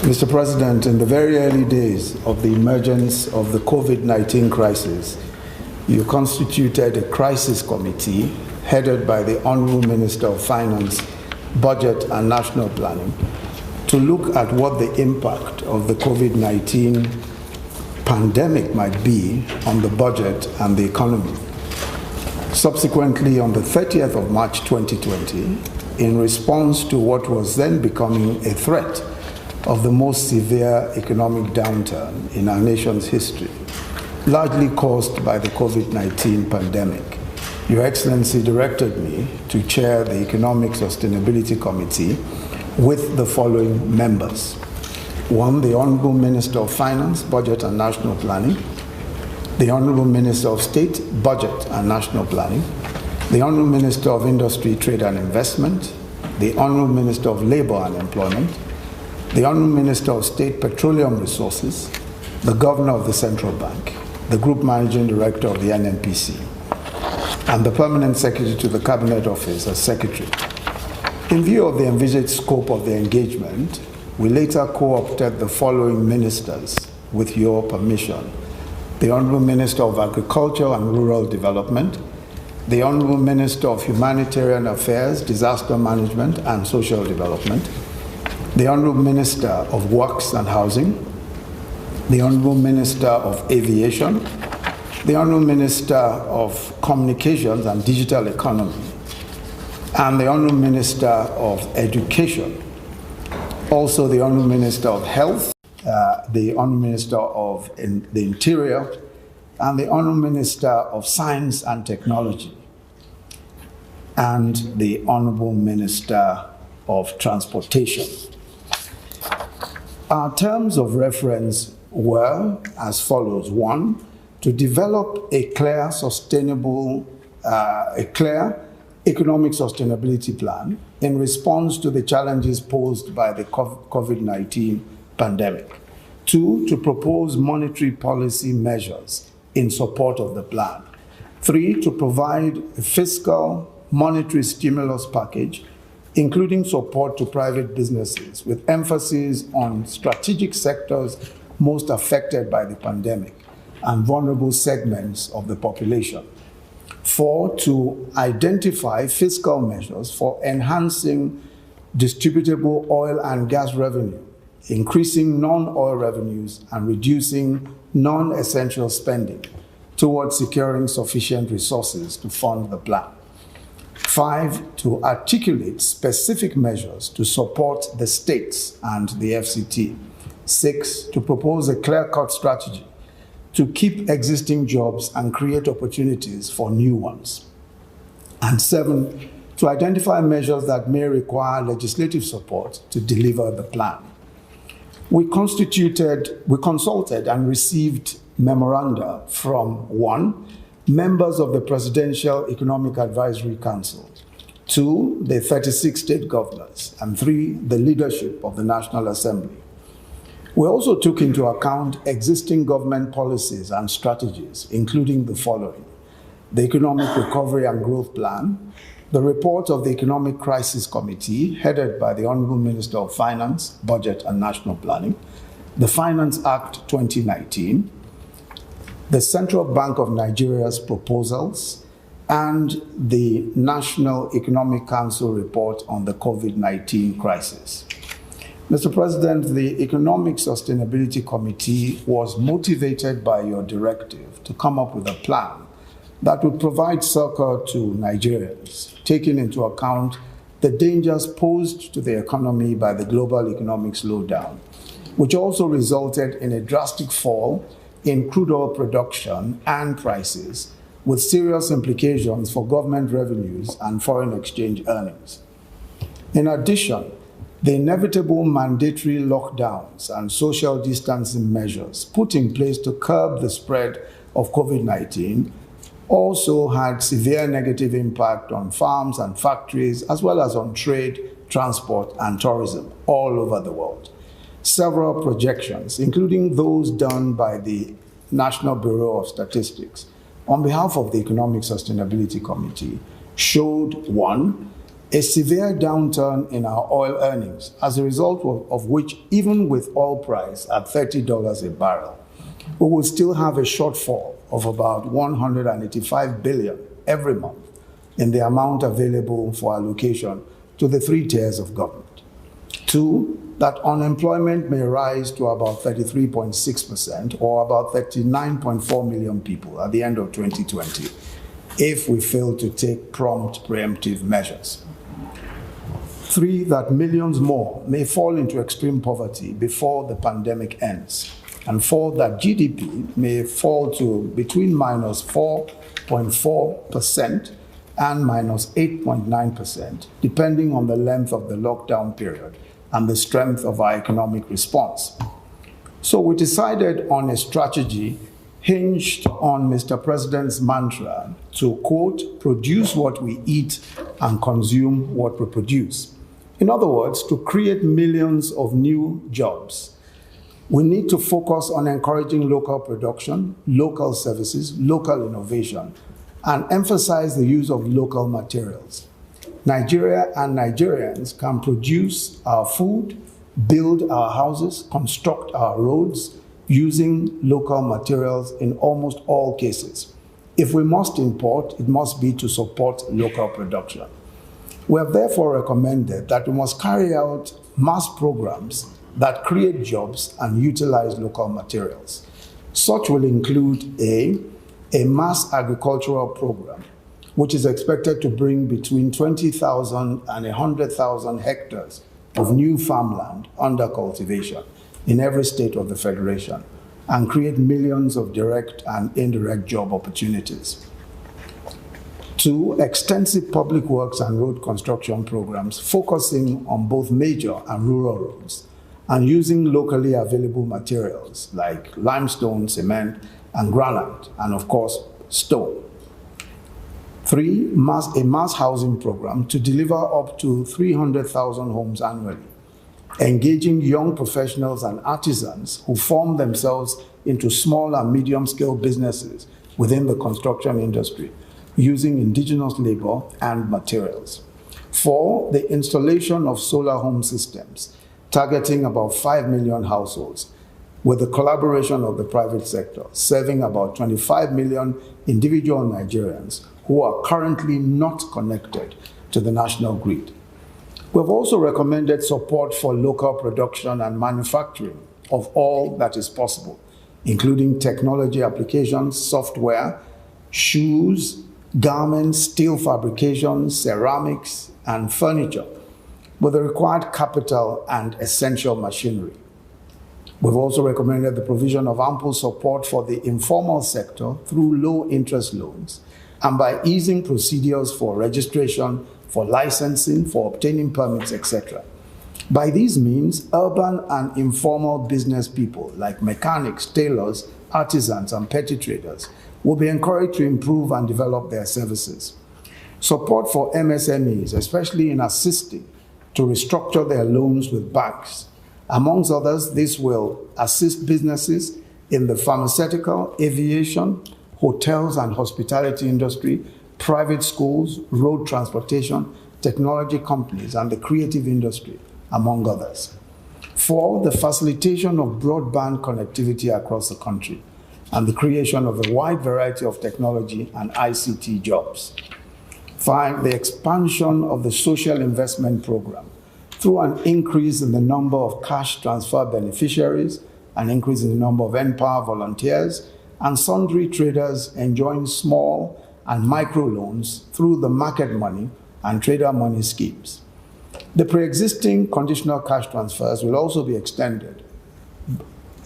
Mr. President, in the very early days of the emergence of the COVID-19 crisis, you constituted a crisis committee headed by the Honorable Minister of Finance, Budget and National Planning to look at what the impact of the COVID-19 pandemic might be on the budget and the economy. Subsequently, on the 30th of March 2020, in response to what was then becoming a threat of the most severe economic downturn in our nation's history, largely caused by the COVID-19 pandemic, Your Excellency directed me to chair the Economic Sustainability Committee with the following members. One, the Honorable Minister of Finance, Budget and National Planning, the Honorable Minister of State, Budget and National Planning, the Honorable Minister of Industry, Trade and Investment, the Honorable Minister of Labor and Employment, the Honorable Minister of State Petroleum Resources, the Governor of the Central Bank, the Group Managing Director of the NNPC, and the Permanent Secretary to the Cabinet Office as Secretary. In view of the envisaged scope of the engagement, we later co-opted the following ministers with your permission: the Honorable Minister of Agriculture and Rural Development, the Honorable Minister of Humanitarian Affairs, Disaster Management and Social Development, the Honorable Minister of Works and Housing, the Honorable Minister of Aviation, the Honorable Minister of Communications and Digital Economy, and the Honorable Minister of Education. Also the Honorable Minister of Health, the Honorable Minister of the Interior, and the Honorable Minister of Science and Technology, and the Honorable Minister of Transportation. Our terms of reference were as follows. One, to develop a clear, economic sustainability plan in response to the challenges posed by the COVID-19 pandemic. Two, to propose monetary policy measures in support of the plan. Three, to provide a fiscal monetary stimulus package, including support to private businesses, with emphasis on strategic sectors most affected by the pandemic and vulnerable segments of the population. Four, to identify fiscal measures for enhancing distributable oil and gas revenue, increasing non-oil revenues, and reducing non-essential spending towards securing sufficient resources to fund the plan. Five, to articulate specific measures to support the states and the FCT. Six, to propose a clear-cut strategy to keep existing jobs and create opportunities for new ones. And seven, to identify measures that may require legislative support to deliver the plan. We consulted and received memoranda from one, members of the Presidential Economic Advisory Council, two, the 36 state governors, and three, the leadership of the National Assembly. We also took into account existing government policies and strategies, including the following: the Economic Recovery and Growth Plan, the report of the Economic Crisis Committee, headed by the Honorable Minister of Finance, Budget and National Planning, the Finance Act 2019, the Central Bank of Nigeria's proposals, and the National Economic Council report on the COVID-19 crisis. Mr. President, the Economic Sustainability Committee was motivated by your directive to come up with a plan that would provide succor to Nigerians, taking into account the dangers posed to the economy by the global economic slowdown, which also resulted in a drastic fall in crude oil production and prices, with serious implications for government revenues and foreign exchange earnings. In addition, the inevitable mandatory lockdowns and social distancing measures put in place to curb the spread of COVID-19 also had severe negative impact on farms and factories, as well as on trade, transport, and tourism all over the world. Several projections, including those done by the National Bureau of Statistics on behalf of the Economic Sustainability Committee, showed one, a severe downturn in our oil earnings, as a result of which, even with oil price at $30 a barrel, we will still have a shortfall of about $185 billion every month in the amount available for allocation to the three tiers of government. Two, that unemployment may rise to about 33.6%, or about 39.4 million people at the end of 2020, if we fail to take prompt preemptive measures. Three, that millions more may fall into extreme poverty before the pandemic ends. And four, that GDP may fall to between minus 4.4% and minus 8.9%, depending on the length of the lockdown period and the strength of our economic response. So we decided on a strategy hinged on Mr. President's mantra to, quote, produce what we eat and consume what we produce. In other words, to create millions of new jobs. We need to focus on encouraging local production, local services, local innovation, and emphasize the use of local materials. Nigeria and Nigerians can produce our food, build our houses, construct our roads using local materials in almost all cases. If we must import, it must be to support local production. We have therefore recommended that we must carry out mass programs that create jobs and utilize local materials. Such will include a mass agricultural program, which is expected to bring between 20,000 and 100,000 hectares of new farmland under cultivation in every state of the Federation and create millions of direct and indirect job opportunities. Two, extensive public works and road construction programs focusing on both major and rural roads and using locally available materials like limestone, cement, and granite, and of course, stone. Three, a mass housing program to deliver up to 300,000 homes annually, engaging young professionals and artisans who form themselves into small and medium-scale businesses within the construction industry, using indigenous labor and materials. Four, the installation of solar home systems, targeting about 5 million households, with the collaboration of the private sector, serving about 25 million individual Nigerians who are currently not connected to the national grid. We have also recommended support for local production and manufacturing of all that is possible, including technology applications, software, shoes, garments, steel fabrication, ceramics, and furniture, with the required capital and essential machinery. We've also recommended the provision of ample support for the informal sector through low-interest loans and by easing procedures for registration, for licensing, for obtaining permits, etc. By these means, urban and informal business people like mechanics, tailors, artisans, and petty traders will be encouraged to improve and develop their services. Support for MSMEs, especially in assisting to restructure their loans with banks. Amongst others, this will assist businesses in the pharmaceutical, aviation, hotels and hospitality industry, private schools, road transportation, technology companies, and the creative industry, among others. Four, the facilitation of broadband connectivity across the country and the creation of a wide variety of technology and ICT jobs. Five, the expansion of the social investment program through an increase in the number of cash transfer beneficiaries, an increase in the number of NPower volunteers, and sundry traders enjoying small and micro loans through the market money and trader money schemes. The pre-existing conditional cash transfers will also be extended.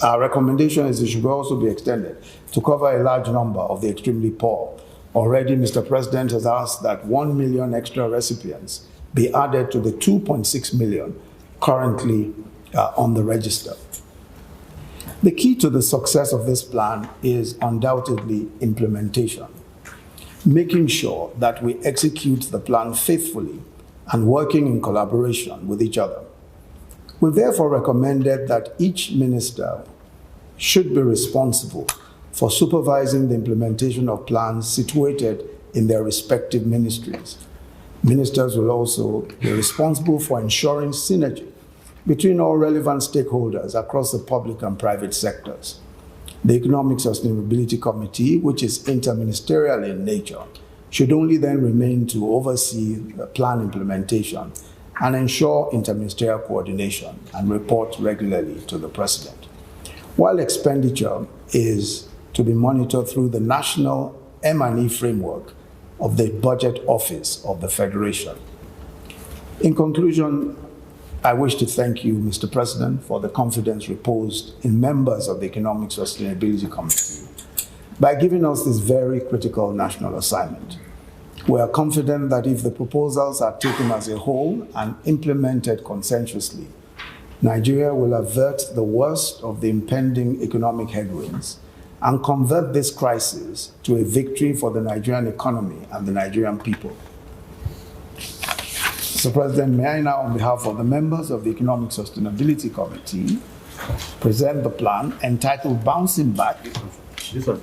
Our recommendation is it should also be extended to cover a large number of the extremely poor. Already, Mr. President has asked that 1 million extra recipients be added to the 2.6 million currently on the register. The key to the success of this plan is undoubtedly implementation, making sure that we execute the plan faithfully and working in collaboration with each other. We therefore recommended that each minister should be responsible for supervising the implementation of plans situated in their respective ministries. Ministers will also be responsible for ensuring synergy between all relevant stakeholders across the public and private sectors. The Economic Sustainability Committee, which is interministerial in nature, should only then remain to oversee the plan implementation and ensure interministerial coordination and report regularly to the President. While expenditure is to be monitored through the National M&E framework of the Budget Office of the Federation. In conclusion, I wish to thank you, Mr. President, for the confidence reposed in members of the Economic Sustainability Committee by giving us this very critical national assignment. We are confident that if the proposals are taken as a whole and implemented consensuously, Nigeria will avert the worst of the impending economic headwinds and convert this crisis to a victory for the Nigerian economy and the Nigerian people. Mr. President, may I now, on behalf of the members of the Economic Sustainability Committee, present the plan entitled Bouncing Back. This one.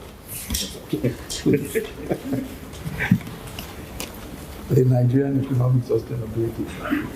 The Nigerian Economic Sustainability Plan.